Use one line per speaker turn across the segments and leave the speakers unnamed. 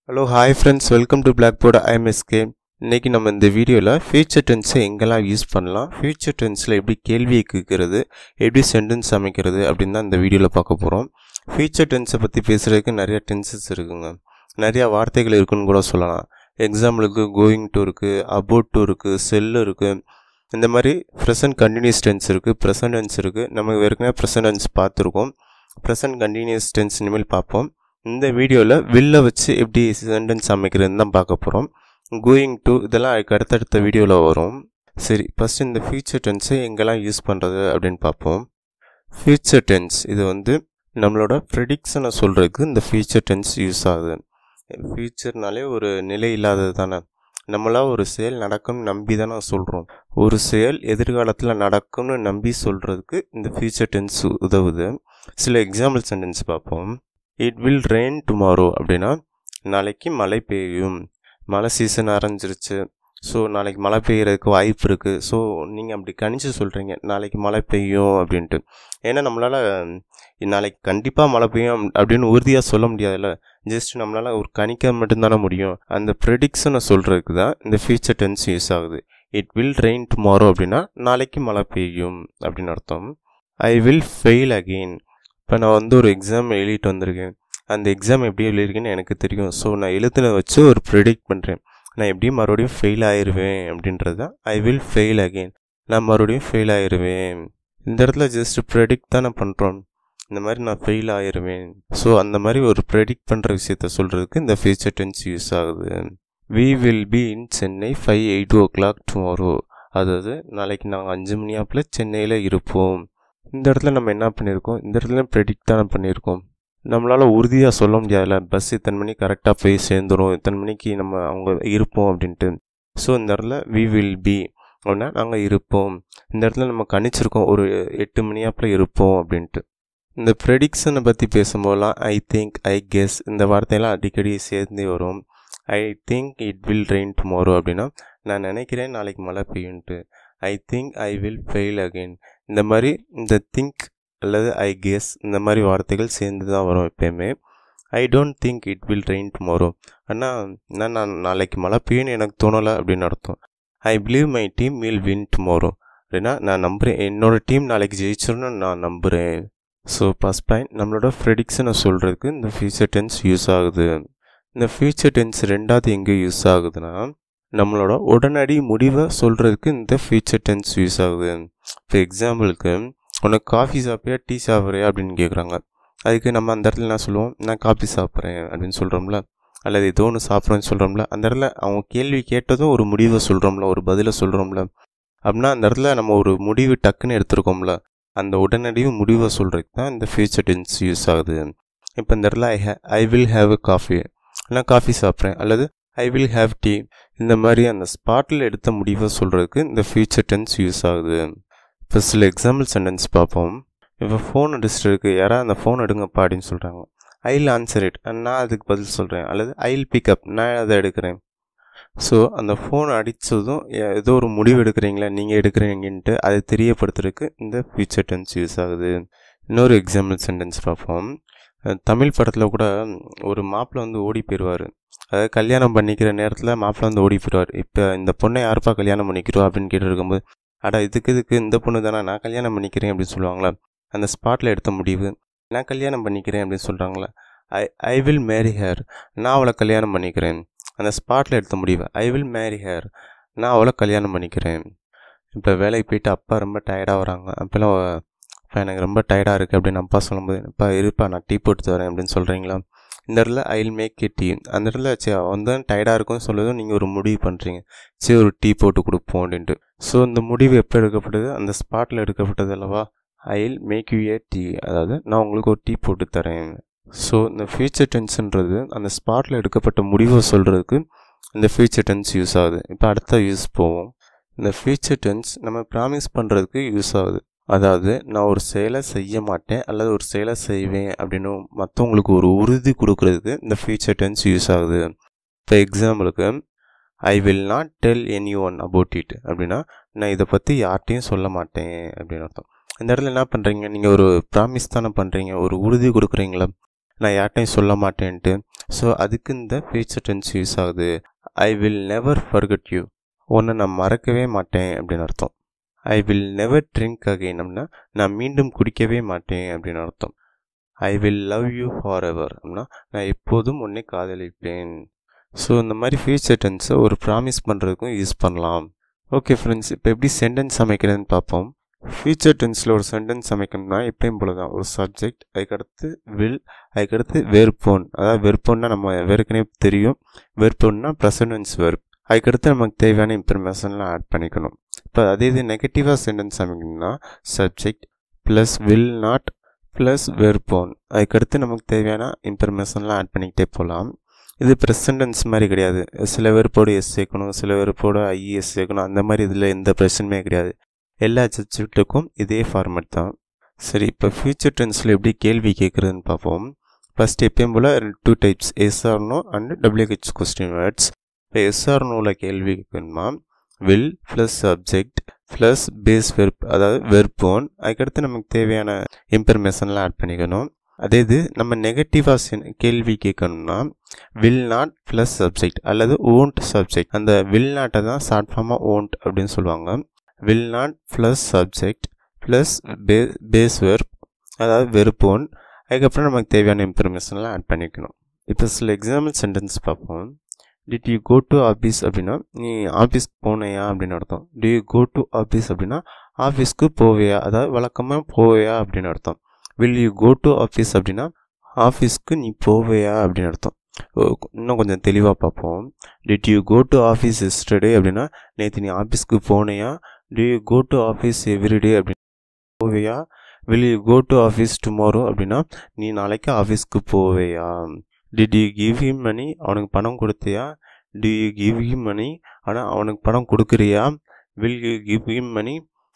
Hello hi friends, welcome to Blackboard. I'm SK. இன்றைக்கி நம்ம இந்த வீடியோவில் ஃபியூச்சர் டென்ஸை எங்கெல்லாம் யூஸ் பண்ணலாம், ஃபியூச்சர் டென்ஸில் எப்படி கேள்வியை கேட்குறது, எப்படி சென்டென்ஸ் அமைக்கிறது அப்படின்னு தான் இந்த வீடியோவில் பார்க்க போகிறோம். ஃபியூச்சர் டென்ஸை பற்றி பேசுகிறதுக்கு நிறைய டென்சஸ் இருக்குங்க, நிறையா வார்த்தைகள் இருக்குன்னு கூட சொல்லலாம். எக்ஸாம்பிளுக்கு கோயிங் டு இருக்குது, அபவுட் டு இருக்குது, செல் இருக்குது. இந்த மாதிரி ப்ரெசன்ட் கண்டினியூஸ் டென்ஸ் இருக்குது, ப்ரெசன்ட் டென்ஸ் இருக்குது. நம்ம ஏற்கனவே ப்ரெசன்ட் டென்ஸ் பார்த்துருக்கோம், ப்ரெசன்ட் கண்டினியூஸ் டென்ஸ் இனிமேல் பார்ப்போம். இந்த வீடியோவில் வில்ல வச்சு எப்படி சென்டென்ஸ் அமைக்கிறதுன்னு தான் பார்க்க போகிறோம். கோயிங் டு இதெல்லாம் அடுத்தடுத்த வீடியோவில் வரும். சரி, ஃபஸ்ட்டு இந்த ஃபியூச்சர் டென்ஸை எங்கெல்லாம் யூஸ் பண்ணுறது அப்படின்னு பார்ப்போம். ஃபியூச்சர் டென்ஸ் இது நம்மளோட ப்ரெடிக்ஷனை சொல்கிறதுக்கு இந்த ஃபியூச்சர் டென்ஸ் யூஸ் ஆகுது. ஃபியூச்சர்னாலே ஒரு நிலை இல்லாதது தானே. நம்மளாம் ஒரு செயல் நடக்கும்னு நம்பி தானே சொல்கிறோம். ஒரு செயல் எதிர்காலத்தில் நடக்கும்னு நம்பி சொல்கிறதுக்கு இந்த ஃபியூச்சர் டென்ஸ் உதவுது. சில எக்ஸாம்பிள் சென்டென்ஸ் பார்ப்போம். இட் வில் ரெயின் டுமாரோ அப்படின்னா நாளைக்கு மழை பெய்யும். மழை சீசன் ஆரம்பிச்சிருச்சு, ஸோ நாளைக்கு மழை பெய்யறதுக்கு வாய்ப்பு இருக்குது. ஸோ நீங்கள் அப்படி கணிச்சு சொல்கிறீங்க நாளைக்கு மழை பெய்யும் அப்படின்ட்டு. ஏன்னா நம்மளால் நாளைக்கு கண்டிப்பாக மழை பெய்யும் அப்படின்னு உறுதியாக சொல்ல முடியாதுல்ல, ஜஸ்ட் நம்மளால் ஒரு கணிக்க மட்டும்தானே முடியும். அந்த ப்ரெடிக்ஷனை சொல்கிறதுக்கு தான் இந்த ஃபியூச்சர் டென்ஸ் யூஸ் ஆகுது. இட் வில் ரெயின் டுமாரோ அப்படின்னா நாளைக்கு மழை பெய்யும் அப்படின்னு அர்த்தம். ஐ வில் ஃபெயில் அகெயின். இப்போ நான் ஒரு எக்ஸாம் எழுதிட்டு வந்திருக்கேன், அந்த எக்ஸாம் எப்படி எழுதியிருக்கேன்னு எனக்கு தெரியும். ஸோ நான் எழுத்துன வச்சு ஒரு ப்ரெடிக்ட் பண்ணுறேன், நான் எப்படியும் மறுபடியும் ஃபெயில் ஆயிடுவேன் அப்படின்றது தான் ஐ வில் ஃபெயில் அகெயின். நான் மறுபடியும் ஃபெயில் ஆயிடுவேன். இந்த இடத்துல ஜஸ்ட் ப்ரெடிக்ட் தானே பண்ணுறோம், இந்த மாதிரி நான் ஃபெயில் ஆயிடுவேன். ஸோ அந்த மாதிரி ஒரு ப்ரெடிக்ட் பண்ணுற விஷயத்த சொல்கிறதுக்கு இந்த ஃபியூச்சர் டென்ஸ் யூஸ் ஆகுது. We will be in Chennai 8 o'clock tomorrow. அதாவது நாளைக்கு நாங்கள் 5 மணி சென்னையில் இருப்போம். இந்த இடத்துல நம்ம என்ன பண்ணியிருக்கோம், இந்த இடத்துல ப்ரெடிக்ட் தானே பண்ணியிருக்கோம். நம்மளால் உறுதியாக சொல்ல முடியாதுல்ல, பஸ் இத்தனை மணிக்கு கரெக்டாக போய் சேர்ந்துடும், இத்தனை மணிக்கு நம்ம அவங்க இருப்போம் அப்படின்ட்டு. ஸோ இந்த இடத்துல வி வில் பி அப்படின்னா நாங்கள் இருப்போம். இந்த இடத்துல நம்ம கணிச்சிருக்கோம் ஒரு 8 மணி இருப்போம் அப்படின்ட்டு. இந்த ப்ரெடிக்ஷனை பற்றி பேசும்போதெல்லாம் ஐ திங்க், ஐ கெஸ் இந்த வார்த்தையெல்லாம் அடிக்கடி சேர்ந்தே வரும். I think it will rain tomorrow அப்படின்னா நான் நினைக்கிறேன் நாளைக்கு மழை பெய்யுன்ட்டு. I think I will fail again. இந்த மாதிரி இந்த திங்க் அல்லது ஐ கெஸ் இந்த மாதிரி வார்த்தைகள் சேர்ந்து தான் வரும் எப்பயுமே. I don't think it will rain tomorrow ஆனால் நான் நாளைக்கு மழை பெய்யுன்னு எனக்கு தோணலை அப்படின்னு அர்த்தம். I believe my team will win tomorrow அப்படின்னா நான் நம்புகிறேன் என்னோடய டீம் நாளைக்கு ஜெயிச்சிருன்னு நான் நம்புகிறேன். ஸோ ஃபர்ஸ்ட் பாயிண்ட், நம்மளோட ப்ரெடிக்ஷனை சொல்கிறதுக்கு இந்த ஃபியூச்சர் டென்ஸ் யூஸ் ஆகுது. இந்த ஃபியூச்சர் டென்ஸ் ரெண்டாவது எங்கே யூஸ் ஆகுதுன்னா நம்மளோட உடனடி முடிவை சொல்கிறதுக்கு இந்த ஃபியூச்சர் டென்ஸ் யூஸ் ஆகுது. இப்போ எக்ஸாம்பிளுக்கு உனக்கு காஃபி சாப்பிட்றியா டீ சாப்பிட்றியா அப்படின்னு கேட்குறாங்க. அதுக்கு நம்ம அந்த இடத்துல என்ன சொல்லுவோம், நான் காஃபி சாப்பிட்றேன் அப்படின்னு சொல்கிறோம்ல, அல்லது ஏதோ ஒன்று சாப்பிட்றோன்னு சொல்கிறோம்ல. அந்த இடத்துல அவங்க கேள்வி கேட்டதும் ஒரு முடிவை சொல்கிறோம்ல, ஒரு பதிலை சொல்கிறோம்ல. அப்படின்னா அந்த இடத்துல நம்ம ஒரு முடிவு டக்குன்னு எடுத்துருக்கோம்ல, அந்த உடனடி முடிவை சொல்கிறதுக்கு தான் இந்த ஃபியூச்சர் டென்ஸ் யூஸ் ஆகுது. இப்போ இந்த இடத்துல I will have a coffee, நான் காஃபி சாப்பிட்றேன், அல்லது ஐ வில் ஹேவ் டீ. இந்த மாதிரி அந்த ஸ்பாட்டில் எடுத்த முடிவை சொல்கிறதுக்கு இந்த ஃபியூச்சர் டென்ஸ் யூஸ் ஆகுது. இப்போ சில எக்ஸாம்பிள் சென்டென்ஸ் பார்ப்போம். இப்போ ஃபோன் அடிச்சுட்டு இருக்குது, யாராவது அந்த ஃபோன் எடுங்கப்பா அப்படின்னு சொல்கிறாங்க. ஐ வில் ஆன்சர் இட், நான் அதுக்கு பதில் சொல்கிறேன், அல்லது ஐ வில் பிக்கப், நான் அதை எடுக்கிறேன். ஸோ அந்த ஃபோன் அடித்ததும் ஏதோ ஒரு முடிவு எடுக்கிறீங்களா, நீங்கள் எடுக்கிறீங்கன்ட்டு அதை தெரியப்படுத்துறதுக்கு இந்த ஃபியூச்சர் டென்ஸ் யூஸ் ஆகுது. இன்னொரு எக்ஸாம்பிள் சென்டென்ஸ் பார்ப்போம். தமிழ் படத்தில் கூட ஒரு மாப்பிள்ளை ஓடி போயிடுவார். அதாவது கல்யாணம் பண்ணிக்கிற நேரத்தில் மாப்பிள்ளை ஓடி போயிடுவார். இப்போ இந்த பொண்ணை யாருப்பா கல்யாணம் பண்ணிக்கிறோம் அப்படின்னு கேட்டு இருக்கும்போது, இதுக்கு இந்த பொண்ணு தானே, நான் கல்யாணம் பண்ணிக்கிறேன் அப்படின்னு சொல்லுவாங்களா. அந்த ஸ்பாட்டில் எடுத்த முடிவு, நான் கல்யாணம் பண்ணிக்கிறேன் அப்படின்னு சொல்கிறாங்களா. ஐ வில் மேரி ஹேர், நான் அவளை கல்யாணம் பண்ணிக்கிறேன். அந்த ஸ்பாட்டில் எடுத்த முடிவு ஐ வில் மேரி ஹேர், நான் அவளை கல்யாணம் பண்ணிக்கிறேன். இப்போ வேலைக்கு போயிட்டு அப்பா ரொம்ப டயர்டாக வராங்க, அப்போல்லாம் இப்போ எனக்கு ரொம்ப டயர்டாக இருக்குது அப்படின்னு அப்பா சொல்லும்போது, அப்பா இருப்பா நான் டீ போட்டு வரேன் அப்படின்னு சொல்கிறீங்களா. இந்த இடத்துல I will make a tea, அந்த இடத்துல டயர்டாக இருக்கும்னு சொல்லதும் நீங்கள் ஒரு முடிவு பண்ணுறீங்க, சரி ஒரு டீ போட்டு கொடுப்போம் அப்படின்ட்டு. ஸோ இந்த முடிவு எப்போ எடுக்கப்பட்டது, அந்த ஸ்பாட்டில் எடுக்கப்பட்டது அல்லவா. I will make you a tea, அதாவது நான் உங்களுக்கு ஒரு டீ போட்டு தரேன். ஸோ இந்த ஃபியூச்சர் டென்ஸ்ன்றது அந்த ஸ்பாட்டில் எடுக்கப்பட்ட முடிவை சொல்கிறதுக்கு இந்த ஃபியூச்சர் டென்ஸ் யூஸ் ஆகுது. இப்போ அடுத்த யூஸ் போவோம். இந்த ஃபியூச்சர் டென்ஸ் நம்ம ப்ராமிஸ் பண்ணுறதுக்கு யூஸ் ஆகுது. அதாவது நான் ஒரு செயலை செய்ய மாட்டேன் அல்லது ஒரு செயலை செய்வேன் அப்படின்னு மற்றவங்களுக்கு ஒரு உறுதி கொடுக்கறதுக்கு இந்த ஃபியூச்சர் டென்ஸ் யூஸ் ஆகுது. இப்போ எக்ஸாம்பிளுக்கு I will not del any one about it அப்படின்னா நான் இதை பற்றி யார்கிட்டையும் சொல்ல மாட்டேன் அப்படின்னு அர்த்தம். இந்த இடத்துல என்ன பண்ணுறீங்க, நீங்கள் ஒரு ப்ராமிஸ் தானே பண்ணுறீங்க, ஒரு உறுதி கொடுக்குறீங்களா, நான் யார்கிட்டையும் சொல்ல மாட்டேன்ட்டு. ஸோ அதுக்கு இந்த ஃபியூச்சர் டென்ஸ் யூஸ் ஆகுது. I will never forget you, உன்னை நான் மறக்கவே மாட்டேன் அப்படின்னு அர்த்தம். I will never drink again அப்படின்னா நான் மீண்டும் குடிக்கவே மாட்டேன் அப்படின்னு அர்த்தம். I will love you for ever அப்படின்னா நான் எப்போதும் உன்னை காதலிப்பேன். ஸோ இந்த மாதிரி ஃபியூச்சர் டென்ஸை ஒரு ப்ராமிஸ் பண்ணுறதுக்கும் யூஸ் பண்ணலாம். ஓகே ஃப்ரெண்ட்ஸ், இப்போ எப்படி சென்டென்ஸ் அமைக்கிறதுன்னு பார்ப்போம். ஃபியூச்சர் டென்ஸில் ஒரு சென்டென்ஸ் அமைக்கணும்னா எப்பயும் போல தான், ஒரு சப்ஜெக்ட், அதுக்கடுத்து வில், அதுக்கடுத்து வெர்போன். அதாவது வெர்போன்னா நம்ம ஏற்கனவே தெரியும், வெர்போன்னா ப்ரெசன்ட் டென்ஸ் வெர்ப். அதுக்கடுத்து நமக்கு தேவையான இன்ஃபர்மேஷன்லாம் ஆட் பண்ணிக்கணும். இப்போ அதே இது நெகட்டிவாக சென்டென்ஸ் அமைக்கணும்னா subject plus will not plus verb one. அதுக்கடுத்து நமக்கு தேவையான இன்ஃபர்மேஷன்லாம் ஆட் பண்ணிக்கிட்டே போகலாம். இது ப்ரெசன்ட் டென்ஸ் மாதிரி கிடையாது. சில வெர்போடு எஸ் சேர்க்கணும், சில வெர்போடு ஐஎஸ் சேர்க்கணும். அந்த மாதிரி இதில் எந்த பிரச்சனையுமே கிடையாது. எல்லா சப்ஜெக்ட்டுக்கும் இதே ஃபார்மேட் தான். சரி, இப்போ ஃபியூச்சர் டென்ஸில் எப்படி கேள்வி கேட்குறதுன்னு பார்ப்போம். ஃபஸ்ட் எப்பயும் போல் 2 types, yes or no and WH question words. இப்போ எஸ்ஆர் நோவில் கேள்வி கேட்கணுமா will plus subject plus base verb, அதாவது வெர்போன். அதுக்கடுத்து நமக்கு தேவையான இன்ஃபர்மேஷன்லாம் ஆட் பண்ணிக்கணும். அதே இது நம்ம நெகட்டிவாக கேள்வி கேட்கணும்னா வில் நாட் ப்ளஸ் சப்ஜெக்ட் அல்லது ஓன்ட் சப்ஜெக்ட். அந்த வில் நாட்டை தான் ஷார்ட் ஃபார்மாக ஓன்ட் அப்படின்னு சொல்லுவாங்க. Will not plus subject plus base verb, அதாவது வெர்போன். அதுக்கப்புறம் நமக்கு தேவையான இன்ஃபர்மேஷன்லாம் ஆட் பண்ணிக்கணும். இப்போ சில எக்ஸாம்பிள் சென்டென்ஸ் பார்ப்போம். Did you go to office அப்படின்னா நீ ஆஃபீஸ்க்கு போனையா அப்படின்னு அர்த்தம். Do you go to office அப்படின்னா ஆஃபீஸ்க்கு போவையா, அதாவது வழக்கமாக போவையா அப்படின்னு அர்த்தம். Will you go to office அப்படின்னா ஆஃபீஸ்க்கு நீ போவையா அப்படின்னு அர்த்தம். இன்னும் கொஞ்சம் தெளிவாக பார்ப்போம். Did you go to office yesterday அப்படின்னா நேற்று நீ ஆஃபீஸ்க்கு போனையா. Do you go to office everyday அப்படின்னா போவையா. Will you go to office tomorrow அப்படின்னா நீ நாளைக்கு ஆஃபீஸ்க்கு போவையா. Did you give him money, அவனுக்கு பணம் கொடுத்தியா. Do you give him money, ஆனால் அவனுக்கு பணம் கொடுக்குறியா. Will you give him money,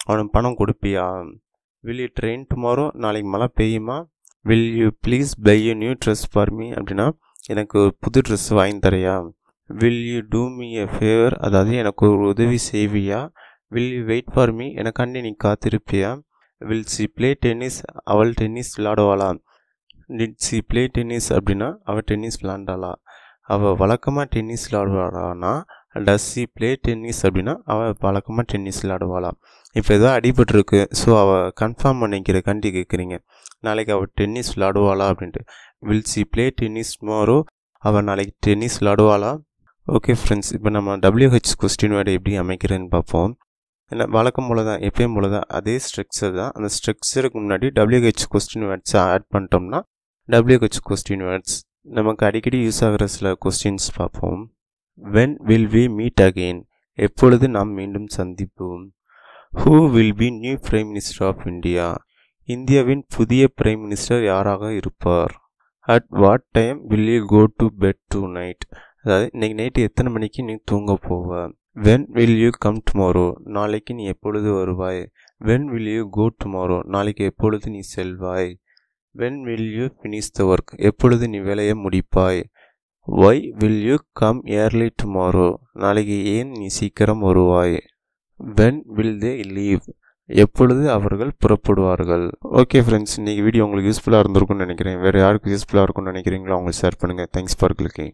அவனுக்கு பணம் கொடுப்பியா. வில் யூ ட்ரெயின் டுமாரோ, நாளைக்கு மழை பெய்யுமா. Will you please by a new dress for me அப்படின்னா எனக்கு ஒரு புது ட்ரெஸ் வாங்கி தரையா. Will you do me a favour, அதாவது எனக்கு ஒரு உதவி செய்வியா. Will you wait for me, எனக்காண்டி நீ காத்திருப்பியா. வில் சி ப்ளே டென்னிஸ், அவள் டென்னிஸ் விளாடுவாளா. டிட் சி ப்ளே டென்னிஸ் அப்படின்னா அவள் டென்னிஸ் விளாண்டாளா. அவள் வழக்கமாக டென்னிஸ் விளாடுவாளானா டஸ் சி ப்ளே டென்னிஸ் அப்படின்னா அவள் வழக்கமாக டென்னிஸ் விளாடுவாளா. இப்போ ஏதோ அடிபட்டுருக்கு, ஸோ அவள் கன்ஃபார்ம் பண்ணிக்கிறக்காண்டி கேட்குறீங்க நாளைக்கு அவள் டென்னிஸ் விளாடுவாளா அப்படின்ட்டு. Will she play tennis tomorrow, அவள் நாளைக்கு டென்னிஸ் விளாடுவாளா. ஓகே ஃப்ரெண்ட்ஸ், இப்போ நம்ம WH கொஸ்டின் வேர்டு எப்படி அமைக்கிறதுன்னு பார்ப்போம். ஏன்னா வழக்கம் போல தான், எப்பயும் போல தான், அதே ஸ்ட்ரக்சர் தான். அந்த ஸ்ட்ரக்சருக்கு முன்னாடி WH கொஸ்டின் வேர்ட்ஸை ஆட் பண்ணிட்டோம்னா WH கொஸ்டின் வேர்ட்ஸ். நமக்கு அடிக்கடி யூஸ் ஆகிற சில கொஸ்டின்ஸ் பார்ப்போம். When will we meet again, எப்பொழுது நாம் மீண்டும் சந்திப்போம். Who will be new prime minister of India, இந்தியாவின் புதிய பிரைம் மினிஸ்டர் யாராக இருப்பார். At what time will you go to bed tonight, அதாவது இன்னைக்கு நைட்டு எத்தனை மணிக்கு நீ தூங்க போவ. When will you come tomorrow, நாளைக்கு நீ எப்பொழுது வருவாய். When will you go tomorrow, நாளைக்கு எப்பொழுது நீ செல்வாய். When will you finish the work, எப்பொழுது நீ வேலையை முடிப்பாய். Why will you come early tomorrow, நாளைக்கு ஏன் நீ சீக்கிரம் வருவாய். வென் வில் தே லீவ், எப்பொழுது அவர்கள் புறப்படுவார்கள். ஓகே ஃப்ரெண்ட்ஸ், இன்றைக்கி வீடியோ உங்களுக்கு யூஸ்ஃபுல்லாக இருந்திருக்கும்னு நினைக்கிறேன். வேறு யாருக்கு யூஸ்ஃபுல்லாக இருக்கும்னு நினைக்கிறீங்களோ அவங்களுக்கு ஷேர் பண்ணுங்கள். Thanks for clicking.